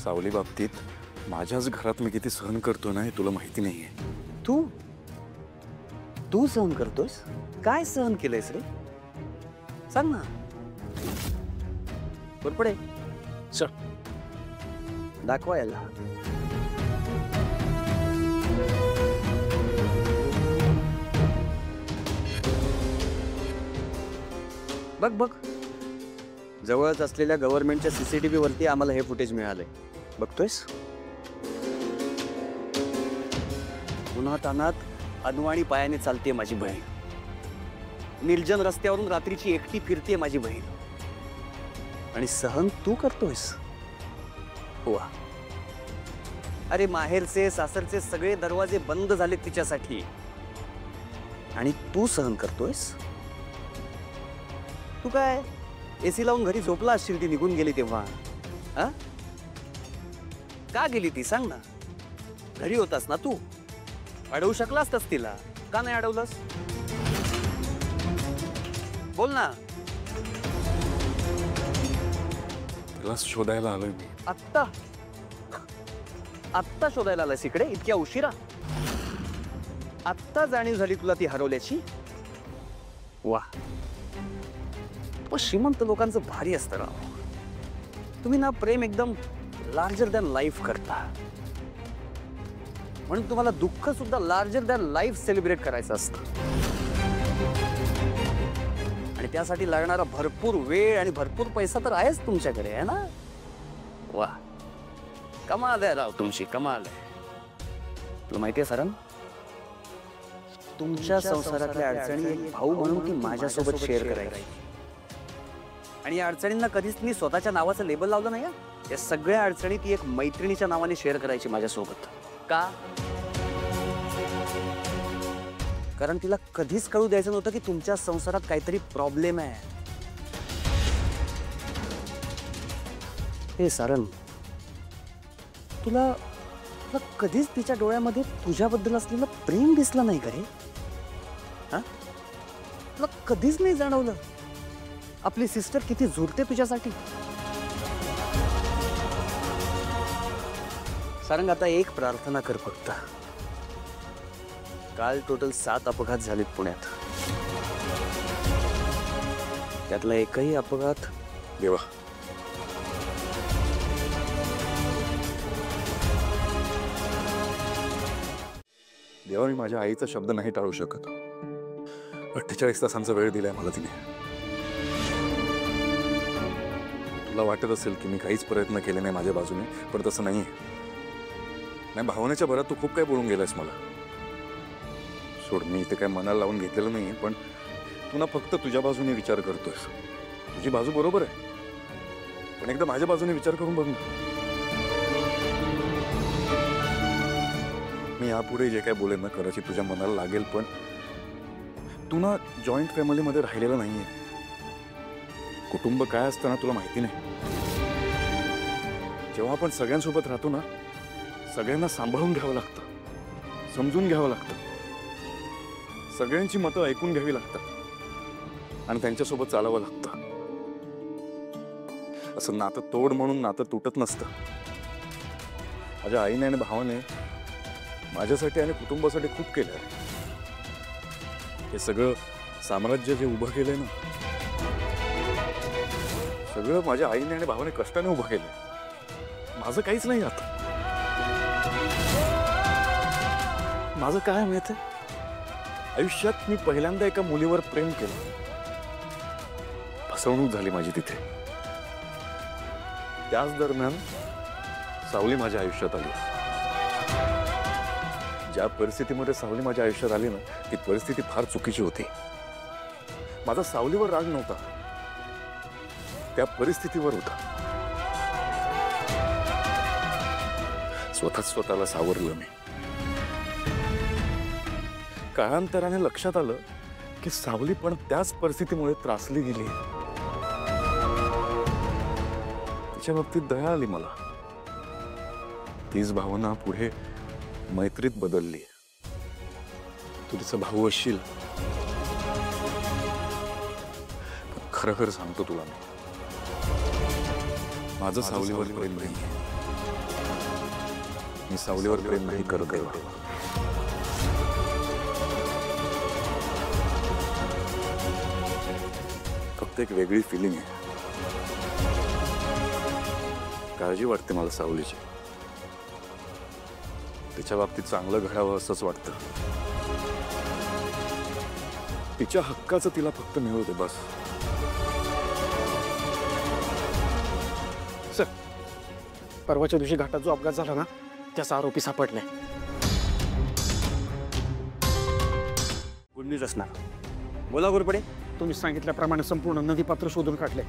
सावली बाबतीत माझ्याच घरात मी किती सहन करतो ना हे तुला माहिती नाहीये. तू तू सहन करतोस? काय सहन केलंयस रे? सांग ना. पुढे चल दाखवा याला. बघ बघ, जवळच असलेल्या गव्हर्नमेंटच्या सीसीटीव्ही वरती आम्हाला हे फुटेज मिळालंय. बघतोयस? उन्हातानात अनवाणी पायाने चालते माझी बहीण. निर्जन रस्त्यावरून रात्रीची एकटी फिरते माझी बहीण. आणि सहन तू करतोयस? वा. अरे माहेरचे सासरचे सगळे दरवाजे बंद झाले तिच्यासाठी, आणि तू सहन करतोयस? तू काय एसी लावून घरी झोपला असशील ती निघून गेली तेव्हा? हा, का गेली ती सांग ना. घरी होतास ना तू, अडवू शकला असतास तिला. का नाही अडवलंस? बोल ना. तुला शोधायला आलोय मी. आत्ता आत्ता शोधायला आलास इकडे इतक्या उशिरा? आत्ता जाणीव झाली तुला ती हरवल्याची? वा. श्रीमंत लोकांचं भारी असतं राव. तुम्ही ना प्रेम एकदम लार्जर दॅन लाईफ करता, म्हणून तुम्हाला दुःख सुद्धा लार्जर दॅन लाईफ सेलिब्रेट करायचं असतं. आणि त्यासाठी लागणारा भरपूर वेळ आणि भरपूर पैसा तर आहेच तुमच्याकडे, आहे ना? वा, कमाल आहे राव तुमची, कमाल आहे. तुला माहिती आहे सरण, तुमच्या संसारातल्या अडचणी एक भाऊ म्हणून ती माझ्यासोबत शेअर करायची. आणि या अडचणींना कधीच मी स्वतःच्या नावाचं लेबल लावलं नाही. या सगळ्या अडचणी ती एक मैत्रिणीच्या नावाने शेअर करायची माझ्यासोबत. का? कारण तिला कधीच कळू द्यायचं नव्हतं की तुमच्या संसारात काहीतरी प्रॉब्लेम आहे. हे सारण, तुला कधीच तिच्या डोळ्यामध्ये तुझ्याबद्दल असलेलं प्रेम दिसलं नाही का रे? हा, तुला कधीच नाही जाणवलं आपली सिस्टर किती झुरते तुझ्यासाठी? सारंग, आता एक प्रार्थना कर फक्त. काल टोटल 7 अपघात झालेत पुण्यात. त्यातला एकही अपघात देवा देवा, मी माझ्या आईचा शब्द नाही टाळू शकत. 48 तासांचा वेळ दिलाय मला तिने. तुला वाटत असेल की मी काहीच प्रयत्न केले नाही माझ्या बाजूने, पण तसं नाहीये. नाही, भावनेच्या भरात तू खूप काही बोलून गेलायस मला. सोड, मी इथे काय मनाला लावून घेतलेलं नाहीये, पण तू ना फक्त तुझ्या बाजूने विचार करतोयस. तुझी बाजू बरोबर आहे, पण एकदा माझ्या बाजूने विचार करून बघ ना. मी यापुढे जे काय बोलेन ना, कदाचित तुझ्या मनाला लागेल, पण तू ना जॉईंट फॅमिलीमध्ये राहिलेला नाहीये. कुटुंब काय असतं ना तुला माहिती नाही. जेव्हा आपण सगळ्यांसोबत राहतो ना, सगळ्यांना सांभाळून घ्यावं लागतं, समजून घ्यावं लागतं, सगळ्यांची मतं ऐकून घ्यावी लागतात आणि त्यांच्यासोबत चालावं लागतं. असं नातं तोड म्हणून नातं तुटत नसतं. माझ्या आईने आणि भावाने माझ्यासाठी आणि कुटुंबासाठी खूप केलं आहे. हे सगळं साम्राज्य जे उभं केलंय ना, सगळं माझ्या आईने आणि भावाने कष्टाने उभं केलंय. माझं काहीच नाही आता. माझं काय माहिती, आयुष्यात मी पहिल्यांदा एका मुलीवर प्रेम केलं. फसवणूक झाली माझी तिथे. त्याच दरम्यान सावली माझ्या आयुष्यात आली. ज्या परिस्थितीमध्ये सावली माझ्या आयुष्यात आली ना, ती परिस्थिती फार चुकीची होती. माझा सावलीवर राग नव्हता, त्या परिस्थितीवर होता. स्वतःच स्वतःला सावरलं मी. काळांतराने लक्षात आलं की सावली पण त्याच परिस्थितीमुळे त्रासली गेली. तिच्या बाबतीत दया आली मला. तीच भावना पुढे मैत्रीत बदलली. तू तिचा भाऊ असशील, खरं खरं सांगतो तुला, मी माझं सावलीवर प्रेम नाही. मी सावलीवर प्रेम नाही करत देवा. फक्त एक वेगळी फिलिंग आहे. काळजी वाटते मला सावलीची. तिच्या बाबतीत चांगलं घडावं असंच वाटतं. तिच्या हक्काचं तिला फक्त मिळू दे बस. सर, परवाच्या दिवशी घाटात जो अपघात झाला ना, त्याचा आरोपी सापडलाय. गुड न्यूज असणार. बोला घोरपडे. तुम्ही सांगितल्याप्रमाणे संपूर्ण नदीपात्र शोधून काढले.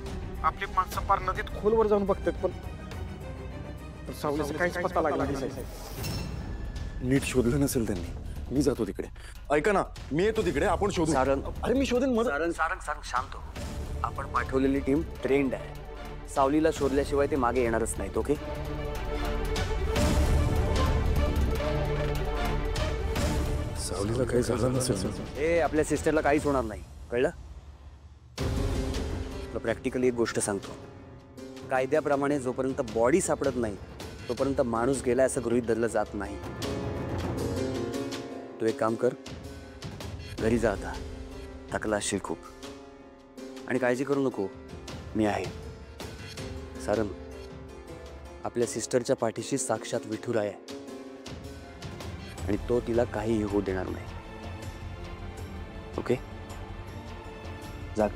आपली माणसं पार नदीत खोलवर जाऊन बघतात, पण सावलीचा काहीच पत्ता लागला नाही साहेब. नीट शोधलं नसेल त्यांनी. मी जातो तिकडे. ऐका ना, मी येतो तिकडे, आपण शोधू. सारंग, अरे मी शोधेन मदत. सारंग सारंग सारंग शांत हो. आपण पाठवलेली टीम ट्रेंड आहे. सावलीला शोधल्याशिवाय ते मागे येणारच नाहीत. ओके. सावलीला काही झालं नसेल. हे आपल्या सिस्टरला काहीच होणार नाही, कळलं? तुला प्रॅक्टिकली एक गोष्ट सांगतो. कायद्याप्रमाणे जोपर्यंत बॉडी सापडत नाही तोपर्यंत माणूस गेलाय असं गृहीत धरलं जात नाही. तू एक काम कर, घरी जा आता. थकला असशील खूप. आणि काळजी करू नको, मी आहे. सारंग, आपल्या सिस्टरच्या पाठीशी साक्षात विठुराय आहे आणि तो तिला काहीही होऊ देणार नाही. ओके, जा.